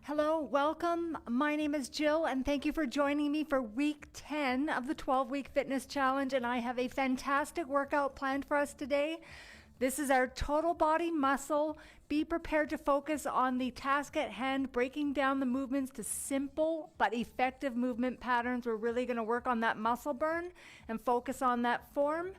Hello, welcome. My name is Jill, and thank you for joining me for week 10 of the 12-week fitness challenge. And I have a fantastic workout planned for us today. This is our total body muscle. Be prepared to focus on the task at hand, breaking down the movements to simple but effective movement patterns. We're really going to work on that muscle burn and focus on that form.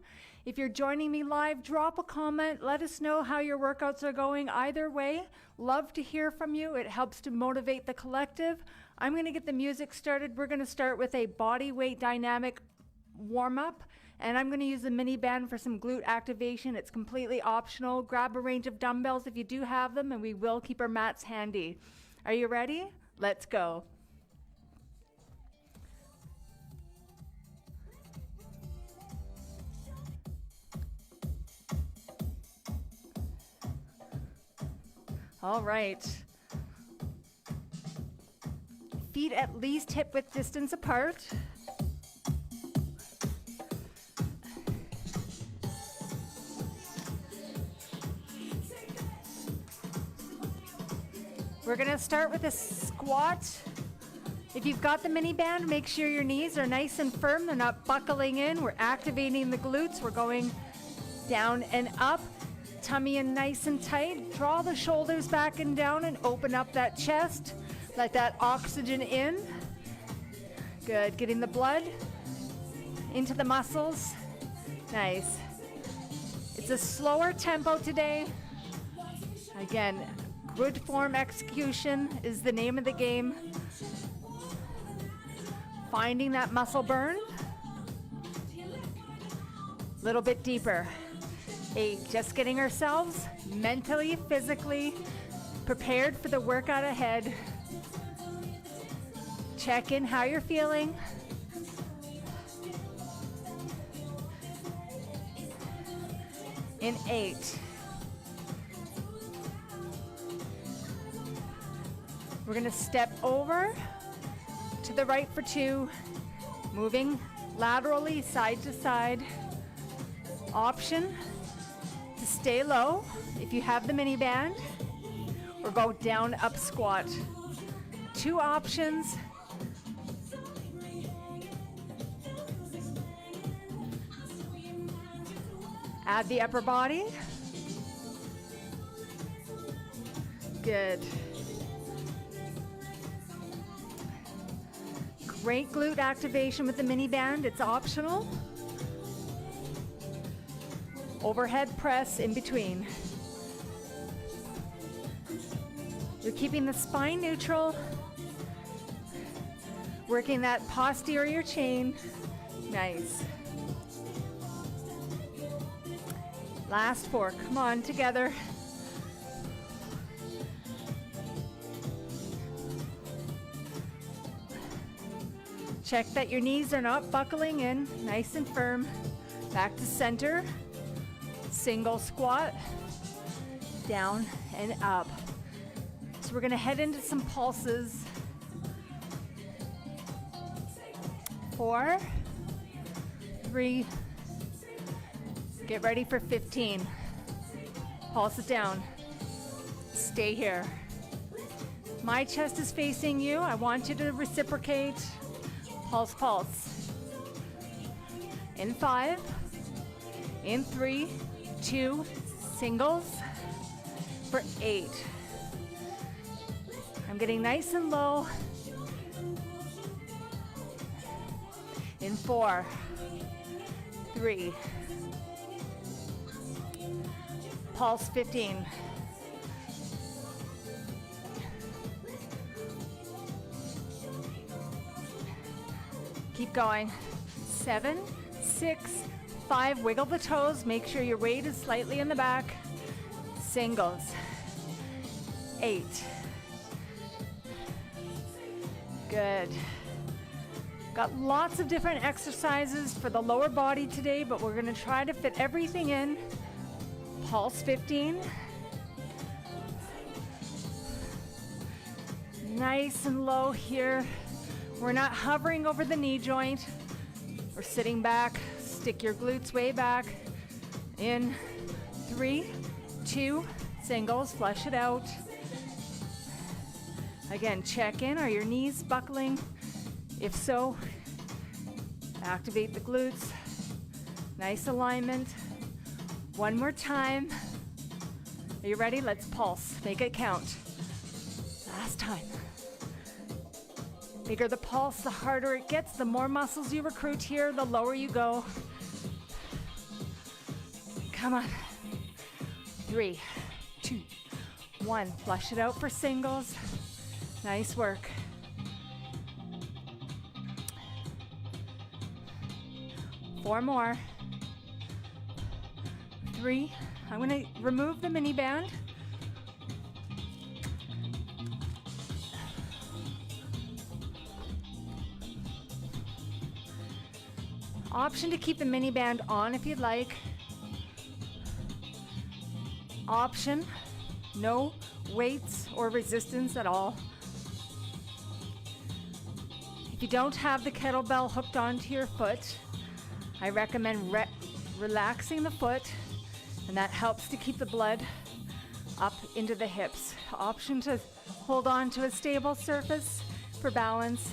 If you're joining me live, drop a comment. Let us know how your workouts are going. Either way, love to hear from you. It helps to motivate the collective. I'm going to get the music started. We're going to start with a body weight dynamic warm-up. And I'm going to use the mini band for some glute activation. It's completely optional. Grab a range of dumbbells if you do have them, and we will keep our mats handy. Are you ready? Let's go. All right. Feet at least hip width distance apart. We're going to start with a squat. If you've got the mini band, make sure your knees are nice and firm. They're not buckling in. We're activating the glutes. We're going down and up. Tummy in nice and tight. Draw the shoulders back and down and open up that chest. Let that oxygen in. Good. Getting the blood into the muscles. Nice. It's a slower tempo today. Again, good form execution is the name of the game. Finding that muscle burn. A little bit deeper. 8, just getting ourselves mentally, physically prepared for the workout ahead. Check in how you're feeling. In 8. We're going to step over to the right for 2, moving laterally side to side. Option to stay low if you have the mini band, or go down up squat. 2 options. Add the upper body. Good. Great glute activation with the mini band. It's optional. Overhead press in between. You're keeping the spine neutral. Working that posterior chain. Nice. Last 4. Come on, together. Check that your knees are not buckling in, nice and firm. Back to center. Single squat. Down and up. So we're going to head into some pulses. 4, 3, get ready for 15. Pulse it down. Stay here. My chest is facing you. I want you to reciprocate. Pulse, pulse. In 5, in 3, 2, singles for 8. I'm getting nice and low. In 4, 3, pulse 15. Keep going. 7, 6, 5, wiggle the toes. Make sure your weight is slightly in the back. Singles. 8. Good. Got lots of different exercises for the lower body today, but we're going to try to fit everything in. Pulse 15. Nice and low here. We're not hovering over the knee joint. We're sitting back. Stick your glutes way back. In 3, 2, singles, flush it out. Again, check in. Are your knees buckling? If so, activate the glutes. Nice alignment. One more time. Are you ready? Let's pulse. Make it count. Last time. Bigger the pulse, the harder it gets. The more muscles you recruit here, the lower you go. Come on. 3, 2, 1. Flush it out for singles. Nice work. Four more. 3. I'm going to remove the mini band. Option to keep the mini band on if you'd like. Option, no weights or resistance at all. If you don't have the kettlebell hooked onto your foot, I recommend relaxing the foot, and that helps to keep the blood up into the hips. Option to hold on to a stable surface for balance.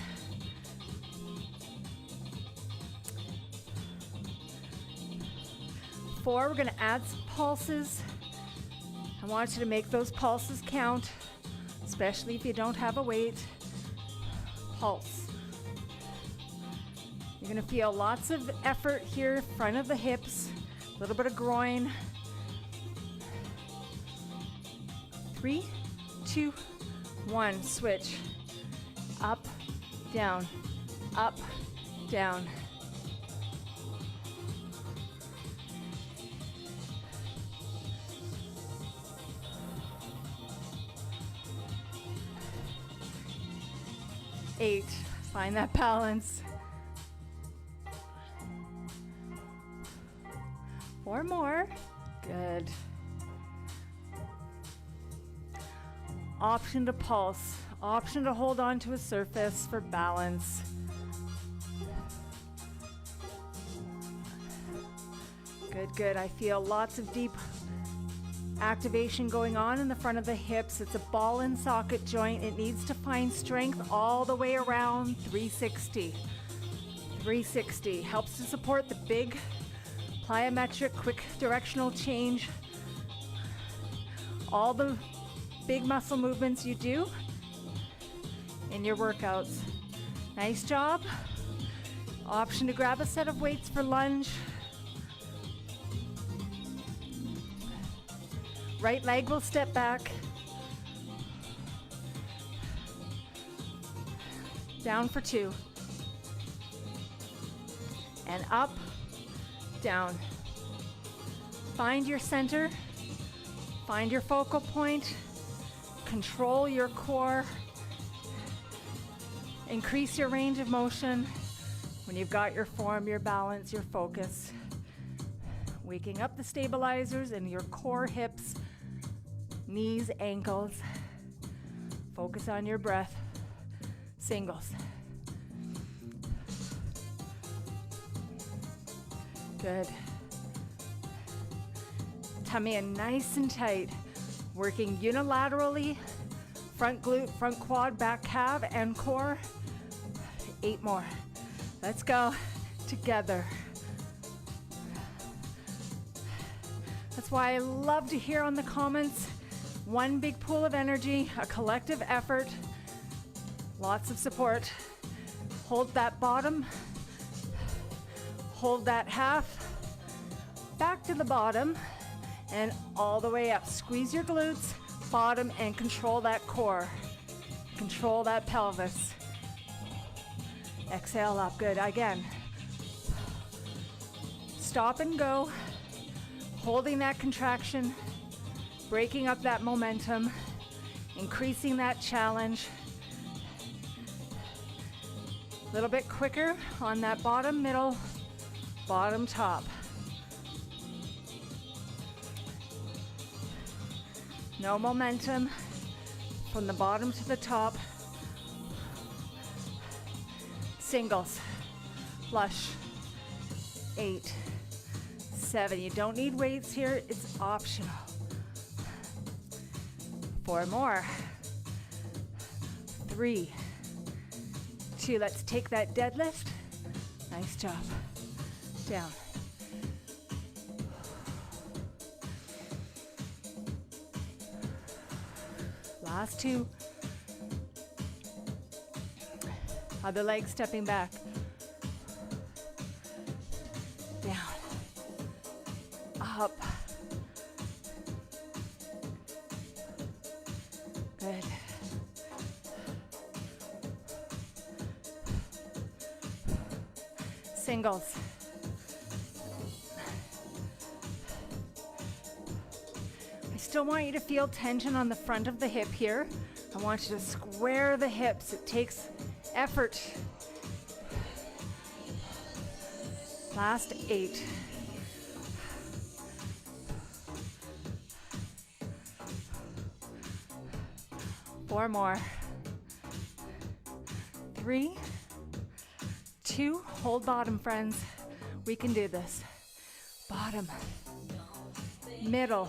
Four, we're going to add some pulses. I want you to make those pulses count, especially if you don't have a weight. Pulse. You're going to feel lots of effort here, front of the hips, a little bit of groin. 3, 2, 1, switch. Up, down, up, down. Eight, find that balance. 4 more, good. Option to pulse, option to hold on to a surface for balance. Good, good, I feel lots of deep activation going on in the front of the hips. It's a ball and socket joint. It needs to find strength all the way around 360. 360 helps to support the big plyometric quick directional change. All the big muscle movements you do in your workouts. Nice job. Option to grab a set of weights for lunge. Right leg will step back. Down for 2. And up, down. Find your center. Find your focal point. Control your core. Increase your range of motion when you've got your form, your balance, your focus. Waking up the stabilizers in your core, hips, knees, ankles. Focus on your breath. Singles. Good. Tummy in nice and tight. Working unilaterally. Front glute, front quad, back calf, and core. 8 more. Let's go. Together. That's why I love to hear on the comments. One big pool of energy, a collective effort, lots of support. Hold that bottom, hold that half, back to the bottom, and all the way up. Squeeze your glutes, bottom, and control that core. Control that pelvis. Exhale up, good. Again. Stop and go. Holding that contraction, breaking up that momentum, increasing that challenge. A little bit quicker on that bottom, middle, bottom, top. No momentum from the bottom to the top. Singles, flush, 8, 7. You don't need weights here, it's optional. 4 more. 3, 2, let's take that deadlift. Nice job. Down. Last 2. Other leg stepping back. Down. Up. Good. Singles. I still want you to feel tension on the front of the hip here. I want you to square the hips. It takes effort. Last 8. Four more. 3, 2, hold bottom, friends. We can do this. Bottom, middle,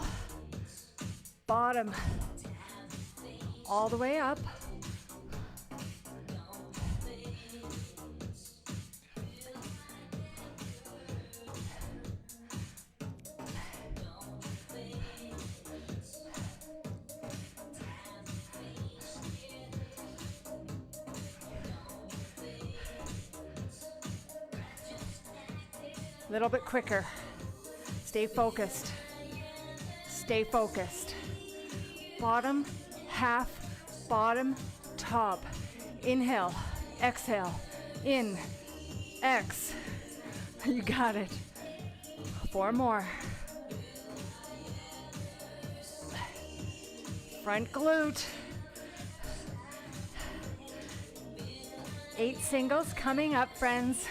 bottom, all the way up. A little bit quicker. Stay focused. Stay focused. Bottom, half, bottom, top. Inhale, exhale, in, X. You got it. 4 more. Front glute. 8 singles coming up, friends.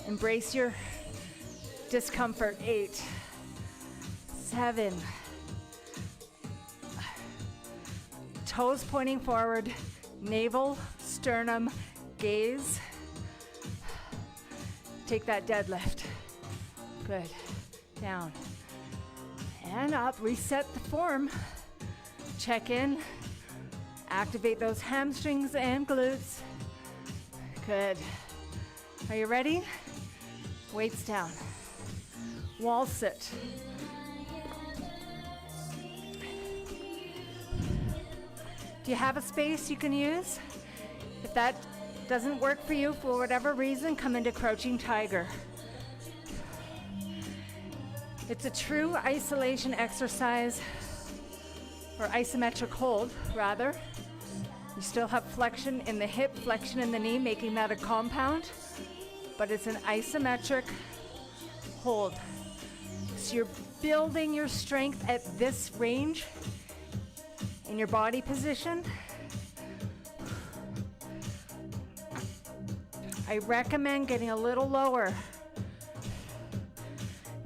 Embrace your discomfort. 8, 7. Toes pointing forward, navel, sternum, gaze. Take that deadlift. Good. Down and up. Reset the form. Check in. Activate those hamstrings and glutes. Good. Are you ready? Weights down. Wall sit. Do you have a space you can use? If that doesn't work for you for whatever reason, come into crouching tiger. It's a true isolation exercise, or isometric hold, rather. You still have flexion in the hip, flexion in the knee, making that a compound, but it's an isometric hold. So you're building your strength at this range in your body position. I recommend getting a little lower.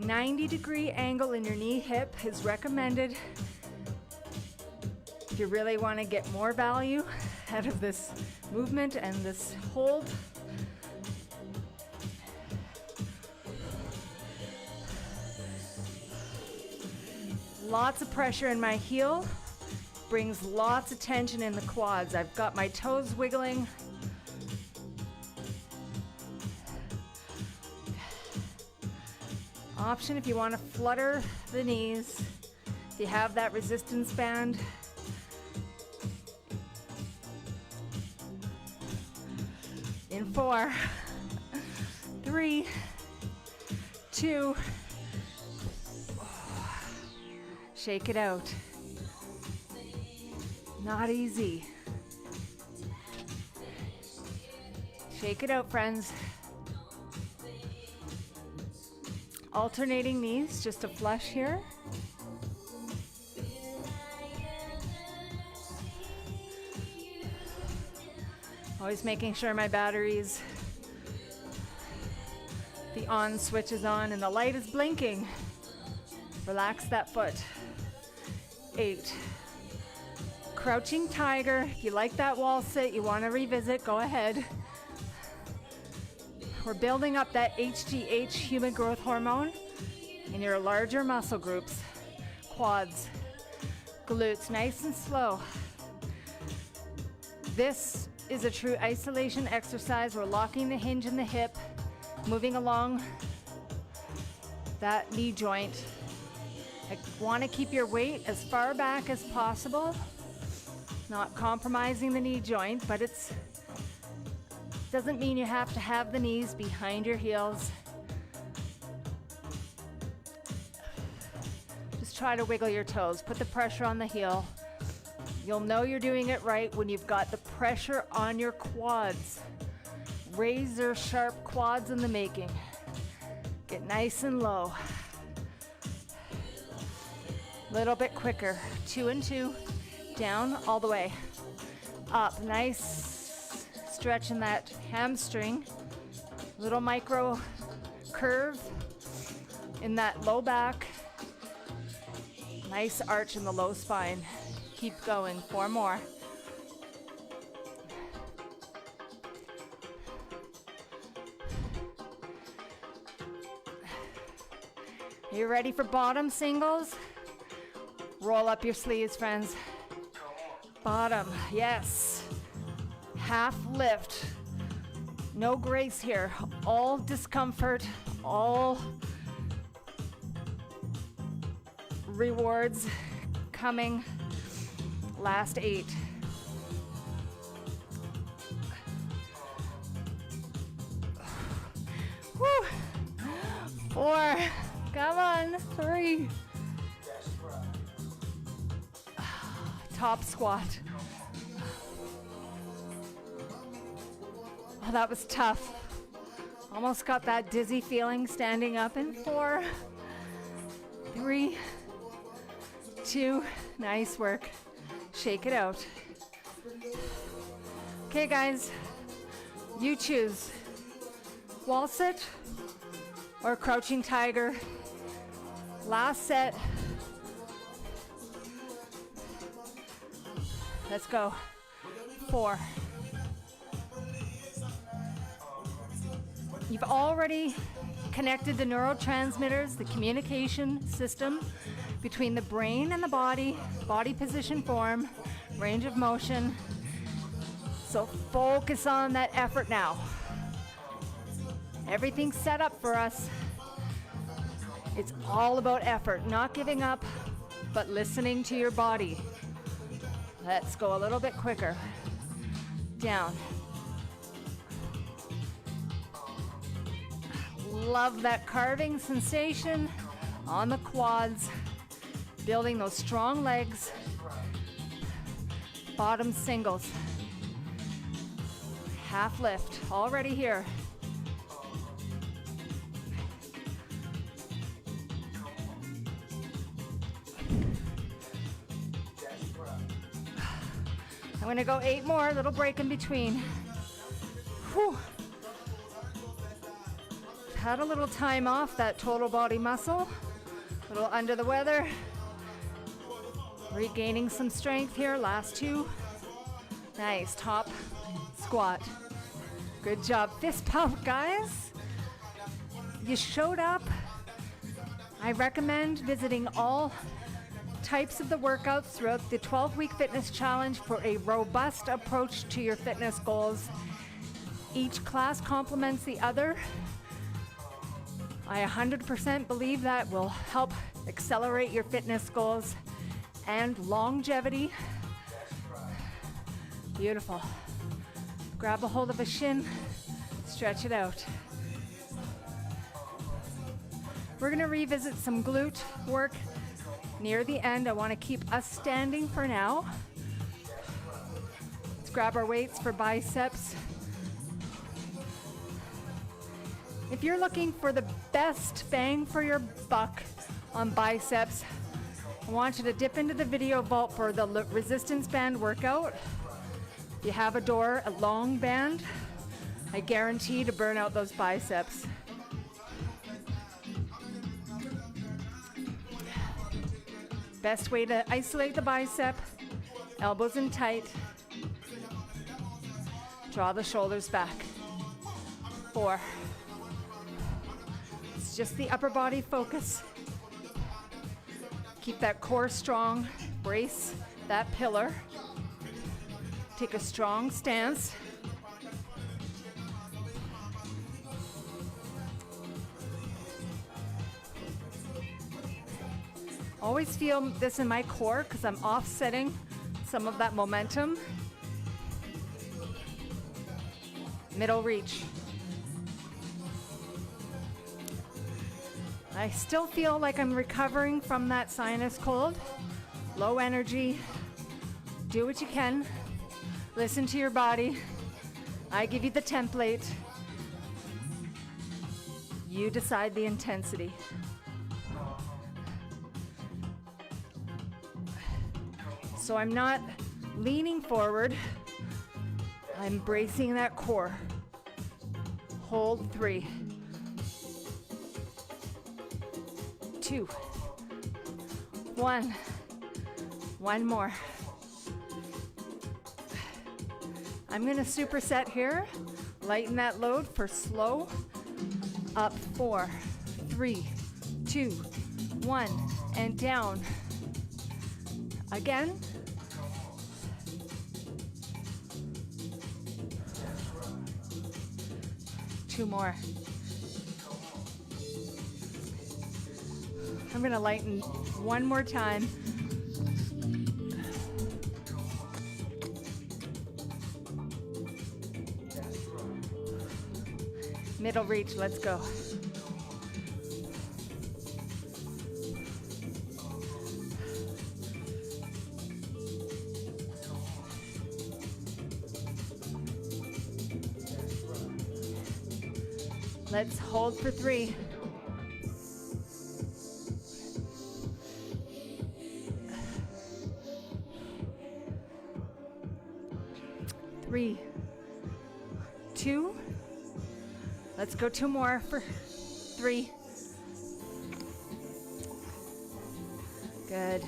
90-degree angle in your knee hip is recommended if you really want to get more value out of this movement and this hold. Lots of pressure in my heel brings lots of tension in the quads. I've got my toes wiggling. Option if you want to flutter the knees, if you have that resistance band. In 4, 3, 2, shake it out. Not easy. Shake it out, friends. Alternating knees, just a flush here. Always making sure my batteries, the on switch is on and the light is blinking. Relax that foot. 8. Crouching tiger. If you like that wall sit, you want to revisit, go ahead. We're building up that HGH, human growth hormone, in your larger muscle groups, quads, glutes, nice and slow. This is a true isolation exercise. We're locking the hinge in the hip, moving along that knee joint. I want to keep your weight as far back as possible, not compromising the knee joint, but it doesn't mean you have to have the knees behind your heels. Just try to wiggle your toes, put the pressure on the heel. You'll know you're doing it right when you've got the pressure on your quads. Razor sharp quads in the making. Get nice and low. Little bit quicker. 2 and 2. Down, all the way. Up, nice stretch in that hamstring. Little micro curve in that low back. Nice arch in the low spine. Keep going, 4 more. Are you ready for bottom singles? Roll up your sleeves, friends. Bottom, yes. Half lift. No grace here. All discomfort, all rewards coming. Last 8. Woo. 4. Come on. 3. Top squat. Oh, that was tough. Almost got that dizzy feeling standing up in 4, 3, 2. Nice work. Shake it out. Okay, guys, you choose wall sit or crouching tiger. Last set. Let's go. 4. You've already connected the neurotransmitters, the communication system between the brain and the body position, form, range of motion. So focus on that effort now. Everything's set up for us. It's all about effort, not giving up, but listening to your body. Let's go a little bit quicker. Down. Love that carving sensation on the quads. Building those strong legs. Bottom singles. Half lift, already here. I'm gonna go 8 more, little break in between. Whew. Had a little time off that total body muscle. A little under the weather. Regaining some strength here, last 2. Nice, top squat. Good job, fist pump, guys. You showed up. I recommend visiting all types of the workouts throughout the 12-week fitness challenge for a robust approach to your fitness goals. Each class complements the other. I 100% believe that will help accelerate your fitness goals and longevity. Beautiful. Grab a hold of a shin, stretch it out. We're gonna revisit some glute work near the end. I wanna keep us standing for now. Let's grab our weights for biceps. If you're looking for the best bang for your buck on biceps, I want you to dip into the video vault for the resistance band workout. If you have a long band, I guarantee to burn out those biceps. Best way to isolate the bicep, elbows in tight. Draw the shoulders back. 4. It's just the upper body focus. Keep that core strong. Brace that pillar. Take a strong stance. Always feel this in my core because I'm offsetting some of that momentum. Middle reach. I still feel like I'm recovering from that sinus cold. Low energy. Do what you can. Listen to your body. I give you the template. You decide the intensity. So I'm not leaning forward. I'm bracing that core. Hold 3, 2, 1. One more. I'm gonna superset here. Lighten that load for slow. Up 4, 3, 2, 1, and down. Again. Two more. I'm gonna lighten one more time. Middle reach, let's go. Let's hold for 3. 3, 2. Let's go 2 more for 3. Good.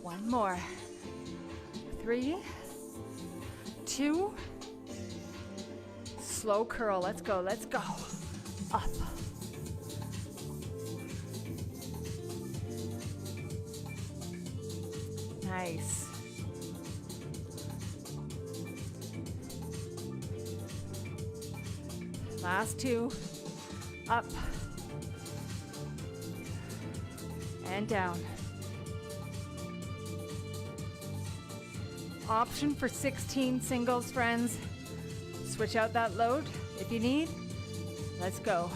1 more. 3, 2. Slow curl. Let's go. Let's go. Up. Nice. Last 2. Up. And down. Option for 16 singles, friends. Switch out that load if you need. Let's go.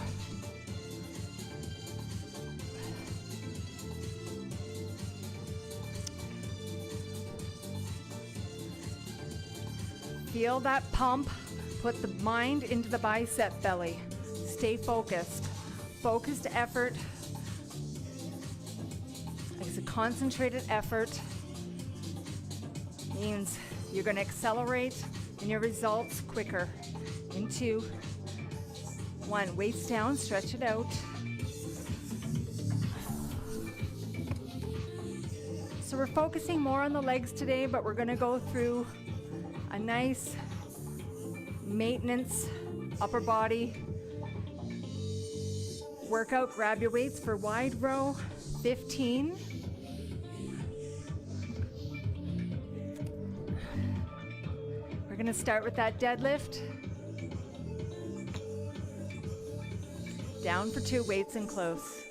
Feel that pump. Put the mind into the bicep belly. Stay focused. Focused effort. It's a concentrated effort. Means you're going to accelerate in your results quicker. In 2, 1. Weights down, stretch it out. So we're focusing more on the legs today, but we're going to go through a nice maintenance upper body workout. Grab your weights for wide row, 15. We're going to start with that deadlift. Down for 2, weights in close.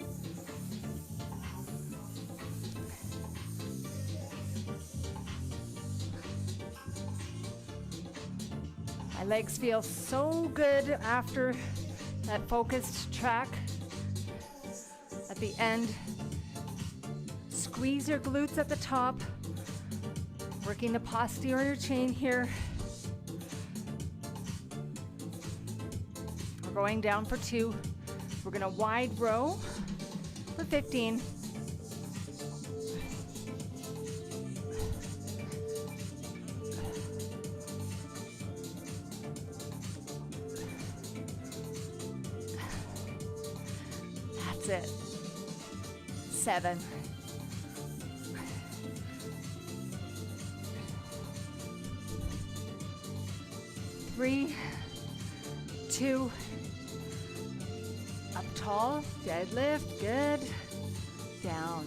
My legs feel so good after that focused track. At the end, squeeze your glutes at the top, working the posterior chain here. We're going down for 2. We're gonna wide row for 15. That's it. 7. 3, 2. Up tall, deadlift, good. Down.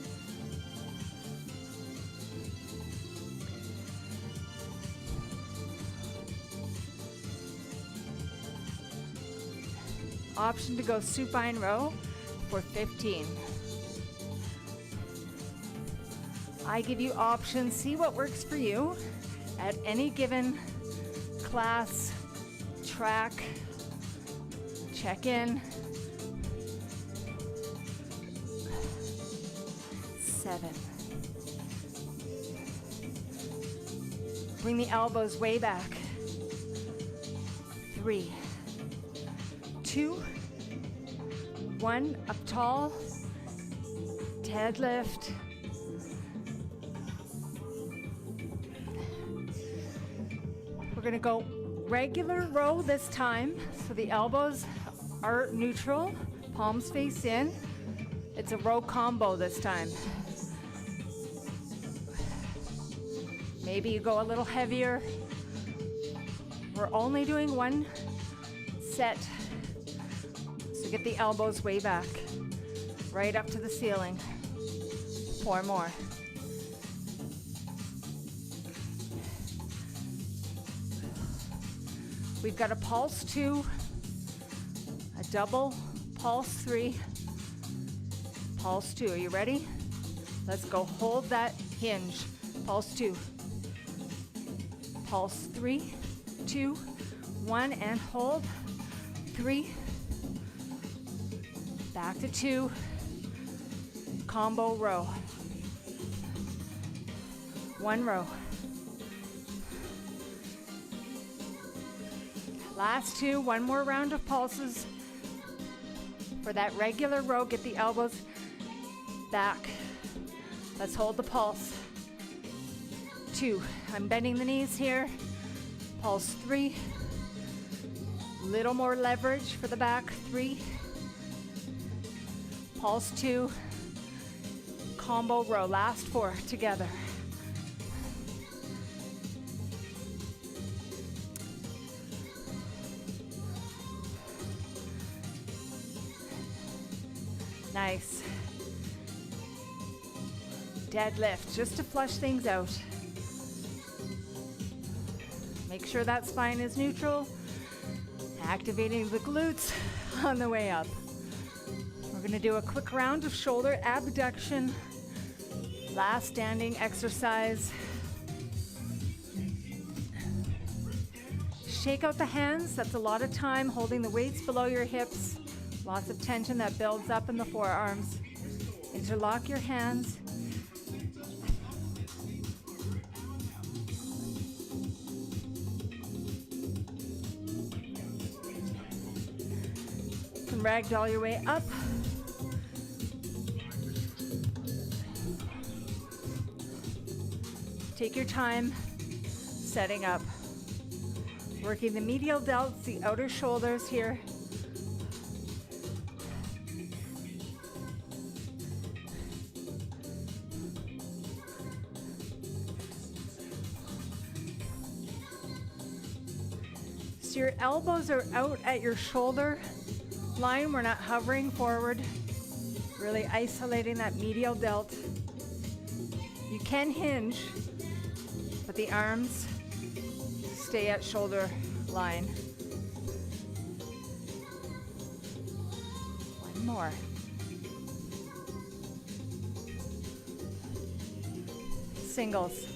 option to go supine row for 15. I give you options, see what works for you at any given class, track, check in. 7. Bring the elbows way back. 3, 2, 1, up tall, deadlift. We're gonna go regular row this time, so the elbows are neutral, palms face in. It's a row combo this time. Maybe you go a little heavier. We're only doing one set, so get the elbows way back, right up to the ceiling. 4 more. We've got a pulse 2, a double pulse 3, pulse 2. Are you ready? Let's go. Hold that hinge. Pulse 2, pulse 3, 2, 1, and hold. 3, back to 2, combo row. 1 row. Last 2, 1 more round of pulses. For that regular row, get the elbows back. Let's hold the pulse. 2, I'm bending the knees here. Pulse 3, little more leverage for the back. 3, pulse 2, combo row. Last 4 together. Nice. Deadlift, just to flush things out. Make sure that spine is neutral. Activating the glutes on the way up. We're gonna do a quick round of shoulder abduction. Last standing exercise. Shake out the hands. That's a lot of time holding the weights below your hips. Lots of tension that builds up in the forearms. Interlock your hands. You can ragdoll your way up. Take your time setting up. Working the medial delts, the outer shoulders here. So your elbows are out at your shoulder line. We're not hovering forward. Really isolating that medial delt. You can hinge, but the arms stay at shoulder line. 1 more. Singles.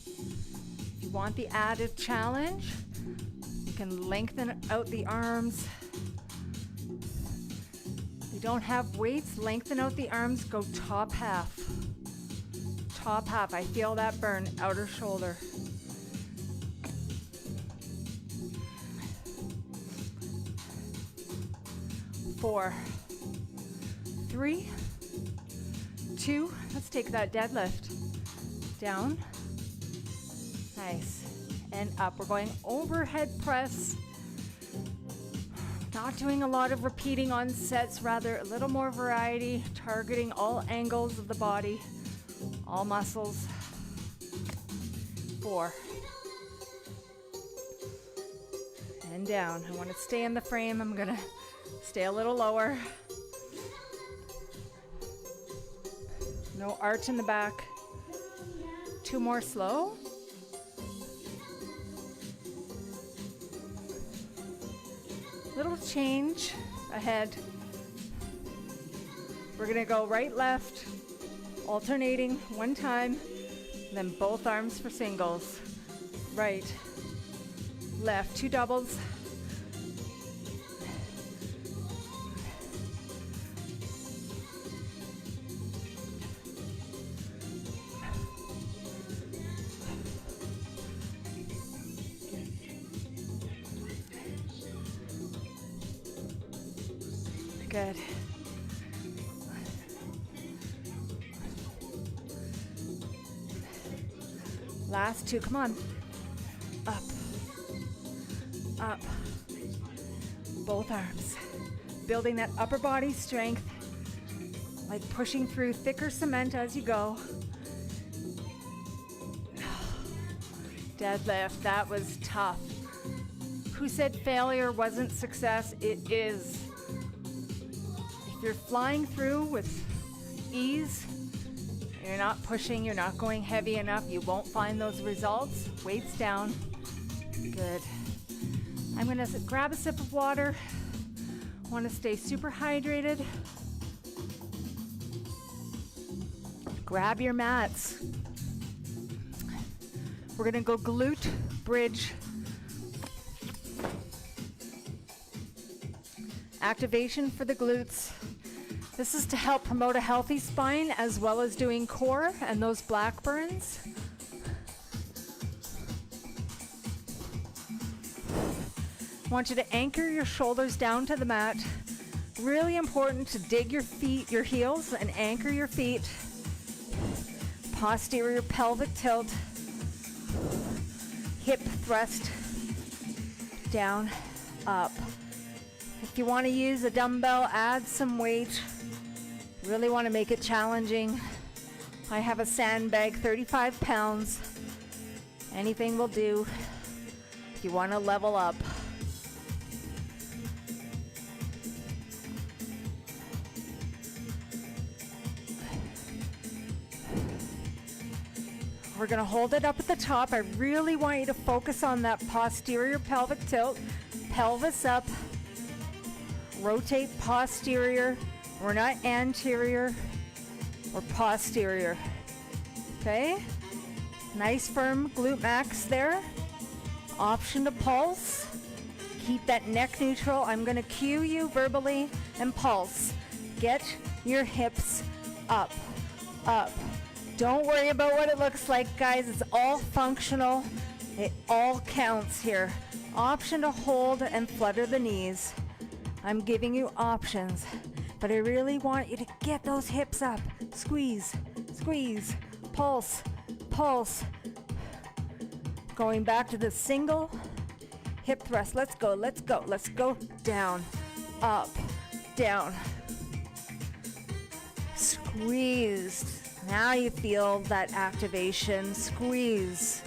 If you want the added challenge, you can lengthen out the arms. If you don't have weights, lengthen out the arms, go top half. Top half, I feel that burn, outer shoulder. Four, 3, 2, let's take that deadlift. Down, nice, and up. We're going overhead press. Not doing a lot of repeating on sets, rather a little more variety, targeting all angles of the body. All muscles. 4. And down. I want to stay in the frame. I'm going to stay a little lower. No arch in the back. 2 more slow. Little change ahead. We're gonna go right, left, alternating one time, then both arms for singles. Right, left, 2 doubles. Good. Last 2, come on. Up, up. Both arms. Building that upper body strength, like pushing through thicker cement as you go. Deadlift, that was tough. Who said failure wasn't success? It is. If you're flying through with ease, you're not pushing, you're not going heavy enough, you won't find those results. Weights down. Good. I'm gonna grab a sip of water. Want to stay super hydrated. Grab your mats. We're gonna go glute bridge. Activation for the glutes. This is to help promote a healthy spine as well as doing core and those black burns. I want you to anchor your shoulders down to the mat. Really important to dig your feet, your heels, and anchor your feet. Posterior pelvic tilt. Hip thrust. Down, up. If you want to use a dumbbell, add some weight. Really want to make it challenging. I have a sandbag, 35 pounds. Anything will do if you want to level up. We're going to hold it up at the top. I really want you to focus on that posterior pelvic tilt. Pelvis up. Rotate posterior. We're not anterior or posterior. Okay? Nice firm glute max there. Option to pulse. Keep that neck neutral. I'm going to cue you verbally and pulse. Get your hips up, up. Don't worry about what it looks like, guys. It's all functional. It all counts here. Option to hold and flutter the knees. I'm giving you options, but I really want you to get those hips up. Squeeze, squeeze, pulse, pulse. Going back to the single hip thrust. Let's go, let's go, let's go. Down, up, down. Squeeze. Now you feel that activation. Squeeze.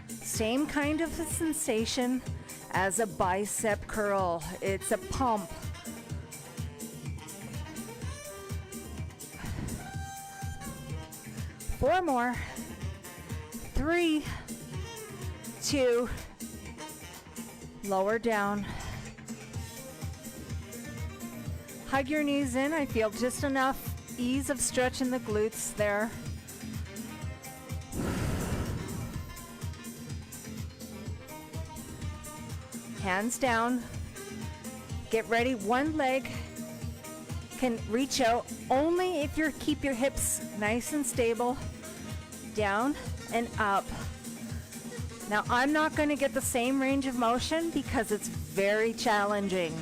Same kind of a sensation as a bicep curl. It's a pump. Four more. 3, 2, lower down. Hug your knees in. I feel just enough ease of stretch in the glutes there. Hands down. Get ready. One leg can reach out only if you keep your hips nice and stable. Down and up. Now I'm not going to get the same range of motion because it's very challenging.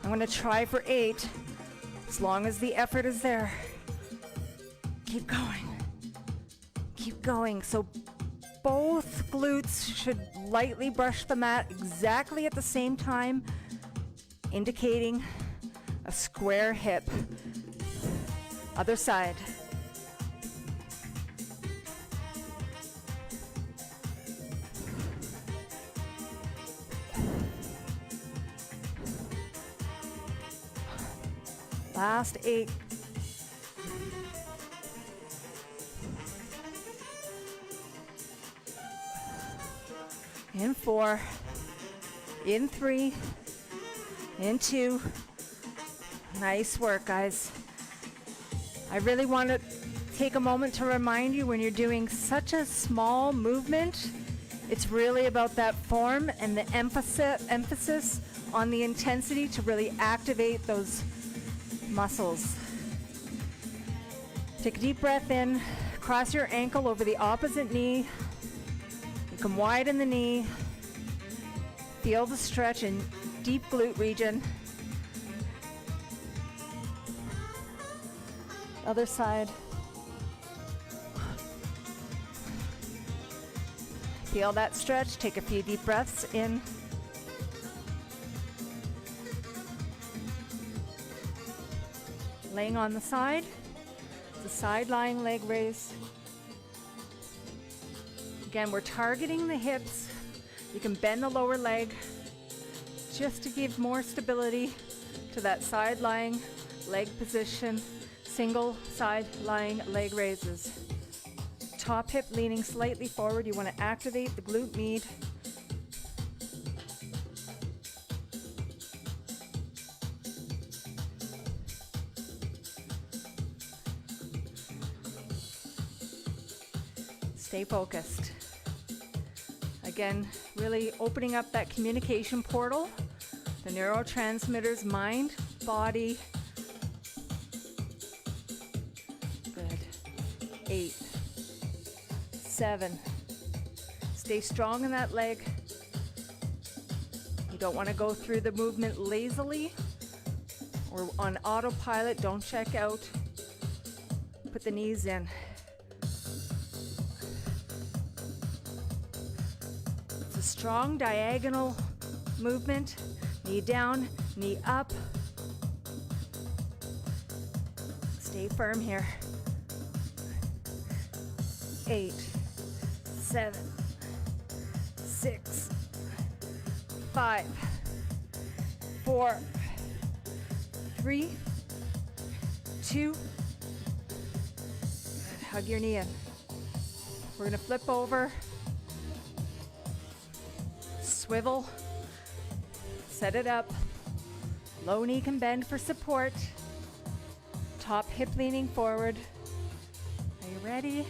I'm going to try for 8, as long as the effort is there. Keep going. Keep going. So both glutes should lightly brush the mat exactly at the same time, indicating a square hip. Other side. Last 8. In 4. In 3. In 2. Nice work, guys. I really want to take a moment to remind you, when you're doing such a small movement, it's really about that form and the emphasis on the intensity to really activate those muscles. Take a deep breath in, cross your ankle over the opposite knee. You can widen the knee. Feel the stretch in deep glute region. Other side. Feel that stretch. Take a few deep breaths in. Laying on the side. It's a side lying leg raise. Again, we're targeting the hips. You can bend the lower leg just to give more stability to that side lying leg position. Single side lying leg raises. Top hip leaning slightly forward. You want to activate the glute med. Stay focused. Again, really opening up that communication portal. The neurotransmitters, mind, body. Good. 8. 7. Stay strong in that leg. You don't want to go through the movement lazily or on autopilot. Don't check out. Put the knees in. It's a strong diagonal movement. Knee down, knee up. Stay firm here. 8. 7, 6, 5, 4, 3, 2. Hug your knee in. We're going to flip over, swivel, set it up. Low knee can bend for support. Top hip leaning forward. Are you ready?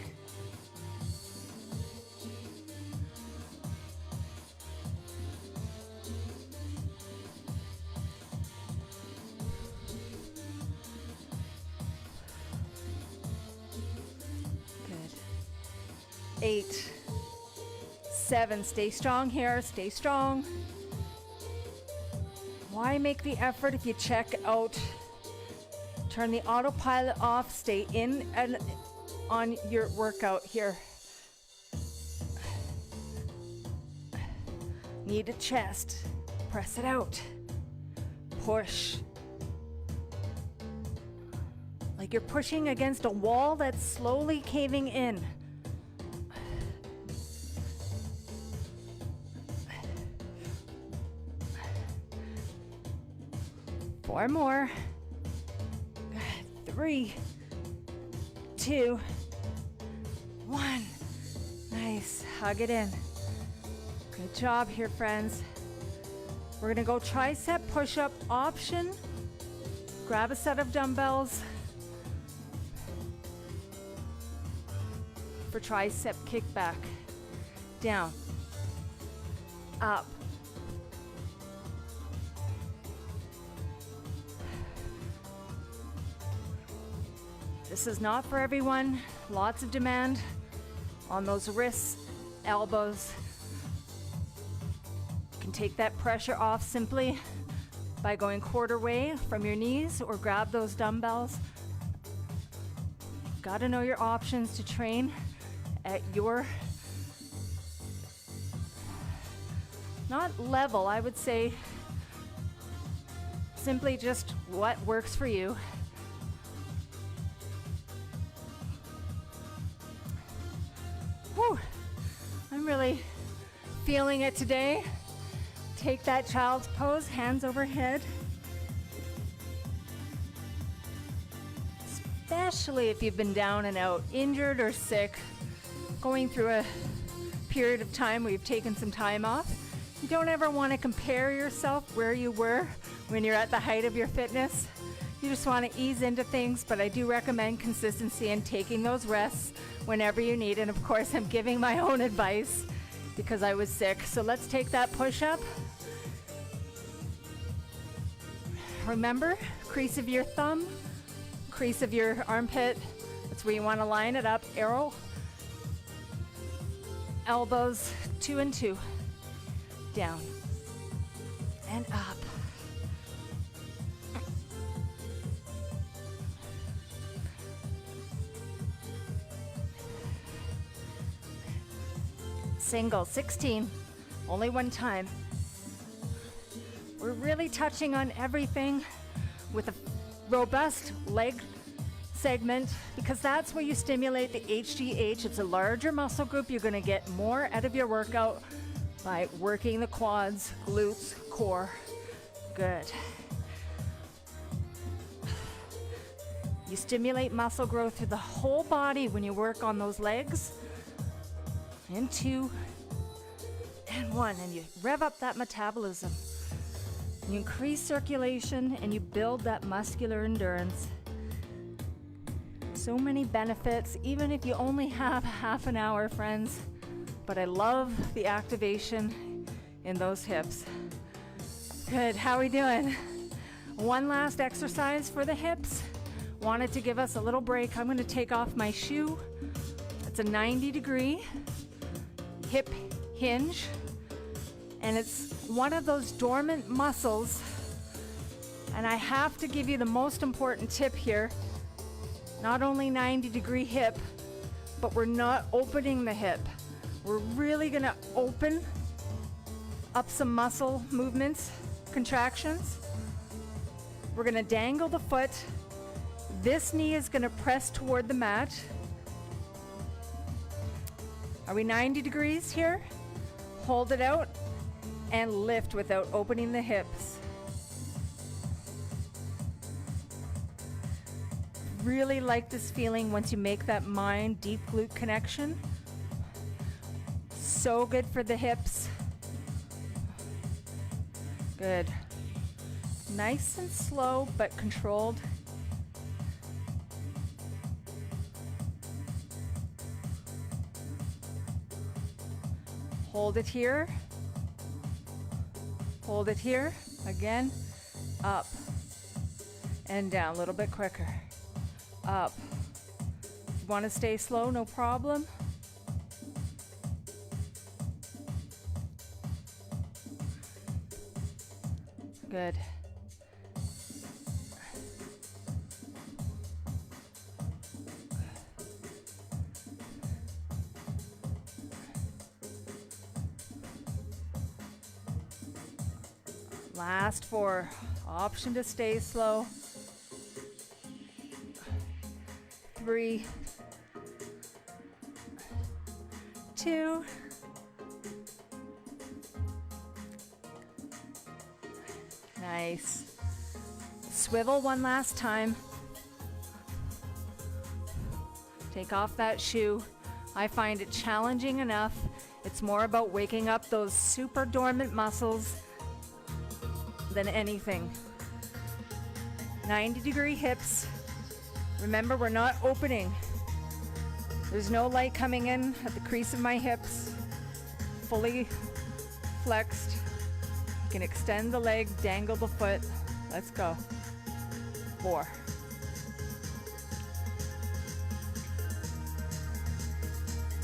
Good. 8, 7, stay strong here, stay strong. Why make the effort if you check out? Turn the autopilot off, stay in and on your workout here. Knee to chest, press it out, push. Like you're pushing against a wall that's slowly caving in. Four more. 3, 2, 1. Nice. Hug it in. Good job here, friends. We're going to go tricep push-up option. Grab a set of dumbbells for tricep kickback. Down. Up. This is not for everyone. Lots of demand on those wrists, elbows. You can take that pressure off simply by going quarter way from your knees or grab those dumbbells. Got to know your options to train at your, not level, I would say simply just what works for you. Whew. I'm really feeling it today. Take that child's pose, hands overhead. especially if you've been down and out, injured or sick, going through a period of time where you've taken some time off. You don't ever want to compare yourself where you were when you're at the height of your fitness. You just want to ease into things, but I do recommend consistency and taking those rests whenever you need. And of course, I'm giving my own advice because I was sick. So let's take that push-up. Remember, crease of your thumb, crease of your armpit. That's where you want to line it up. Arrow, elbows, 2 and 2. Down and up. Single, 16, only one time. We're really touching on everything with a robust leg segment because that's where you stimulate the HGH. It's a larger muscle group. You're going to get more out of your workout by working the quads, glutes, core. Good. You stimulate muscle growth through the whole body when you work on those legs. And 2 and 1, and you rev up that metabolism. You increase circulation and you build that muscular endurance. So many benefits, even if you only have half an hour, friends. But I love the activation in those hips. Good, how are we doing? One last exercise for the hips. Wanted to give us a little break. I'm going to take off my shoe. It's a 90-degree hip hinge, and it's one of those dormant muscles. And I have to give you the most important tip here. Not only 90-degree hip, but we're not opening the hip. We're really going to open up some muscle movements, contractions. We're going to dangle the foot. This knee is going to press toward the mat. Are we 90 degrees here? Hold it out and lift without opening the hips. Really like this feeling once you make that mind deep glute connection. So good for the hips. Good. Nice and slow, but controlled. Hold it here. Hold it here. Again. Up and down. A little bit quicker. Up. If you want to stay slow, no problem. Good. Last 4. Option to stay slow. 3, 2, nice. Swivel one last time. Take off that shoe. I find it challenging enough. It's more about waking up those super dormant muscles than anything. 90-degree hips. Remember, we're not opening. There's no light coming in at the crease of my hips. Fully flexed. You can extend the leg, dangle the foot. Let's go. 4.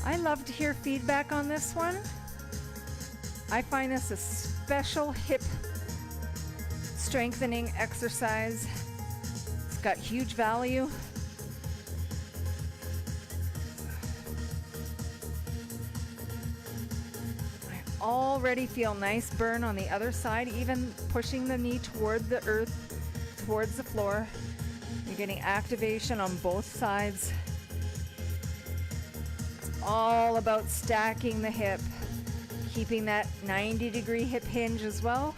I love to hear feedback on this one. I find this a special hip strengthening exercise. It's got huge value. I already feel nice burn on the other side, even pushing the knee toward the earth, towards the floor. You're getting activation on both sides. It's all about stacking the hip, keeping that 90-degree hip hinge as well.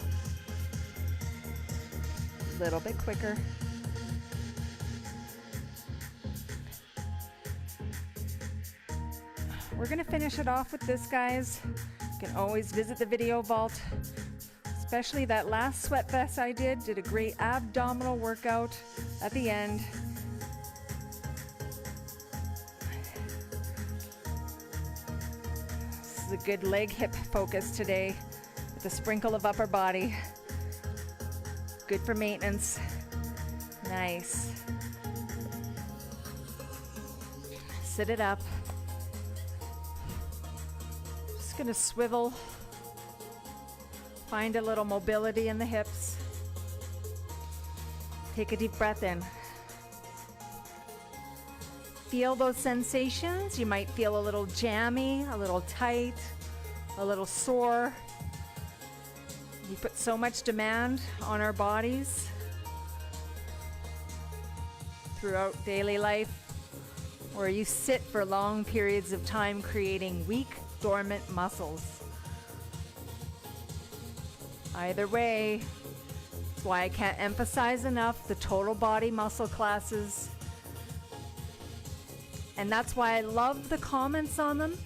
A little bit quicker. We're gonna finish it off with this, guys. You can always visit the video vault, especially that last sweat vest I did a great abdominal workout at the end. This is a good leg hip focus today with a sprinkle of upper body. Good for maintenance. Nice. Sit it up. Just gonna swivel. Find a little mobility in the hips. Take a deep breath in. Feel those sensations. You might feel a little jammy, a little tight, a little sore. We put so much demand on our bodies throughout daily life, where you sit for long periods of time creating weak, dormant muscles. Either way, that's why I can't emphasize enough the total body muscle classes. And that's why I love the comments on them.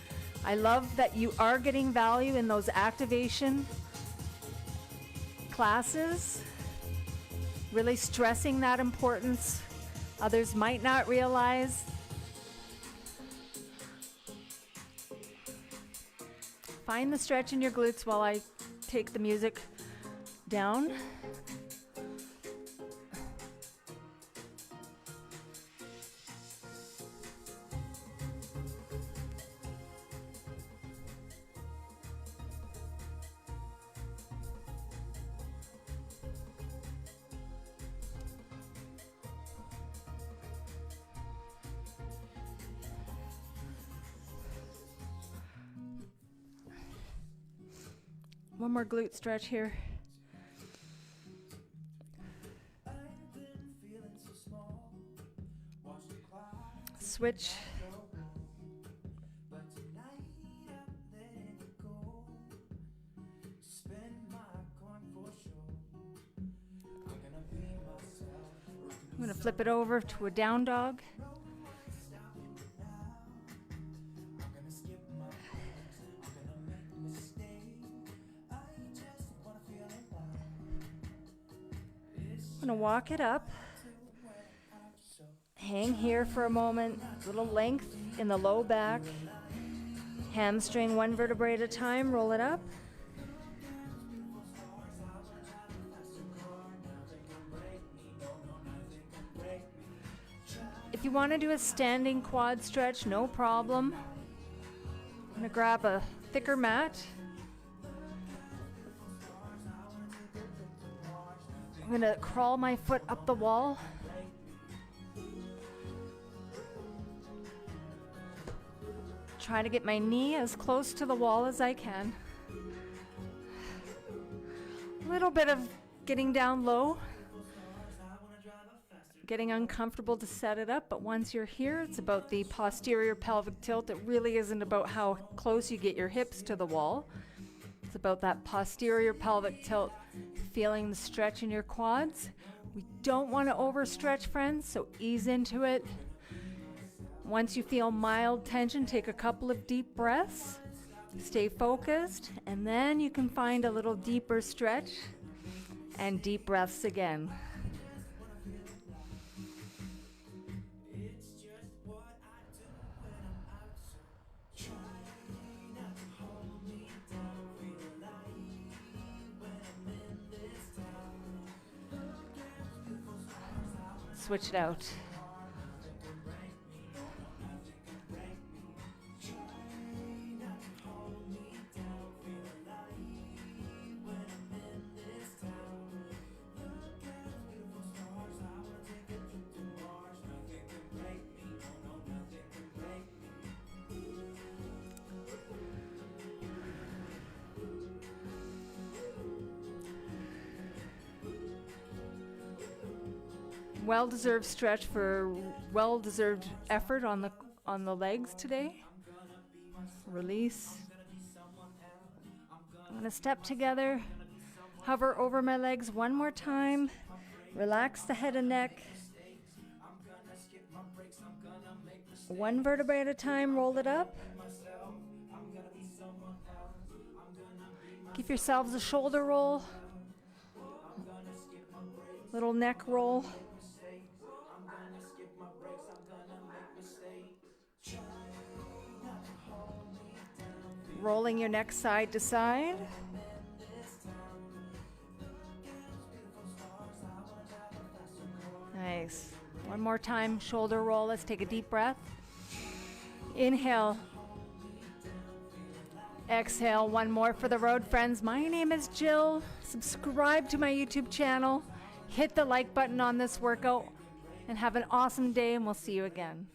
I love that you are getting value in those activation classes, really stressing that importance. Others might not realize. Find the stretch in your glutes while I take the music down. One more glute stretch here. Switch. I'm going to flip it over to a down dog. I'm going to walk it up. Hang here for a moment. Little length in the low back. Hamstring one vertebrae at a time. Roll it up. If you want to do a standing quad stretch, no problem. I'm going to grab a thicker mat. I'm going to crawl my foot up the wall. Try to get my knee as close to the wall as I can. A little bit of getting down low. Getting uncomfortable to set it up, but once you're here, it's about the posterior pelvic tilt. It really isn't about how close you get your hips to the wall. It's about that posterior pelvic tilt, feeling the stretch in your quads. We don't want to overstretch, friends, so ease into it. Once you feel mild tension, take a couple of deep breaths. Stay focused, and then you can find a little deeper stretch and deep breaths again. Switch it out. Well-deserved stretch for well-deserved effort on the legs today. Release. I'm going to step together, hover over my legs one more time, relax the head and neck. One vertebrae at a time, roll it up. Give yourselves a shoulder roll, little neck roll. Rolling your neck side to side. Nice. One more time, shoulder roll. Let's take a deep breath. Inhale. Exhale. One more for the road, friends. My name is Jill. Subscribe to my YouTube channel. Hit the like button on this workout. And have an awesome day, and we'll see you again.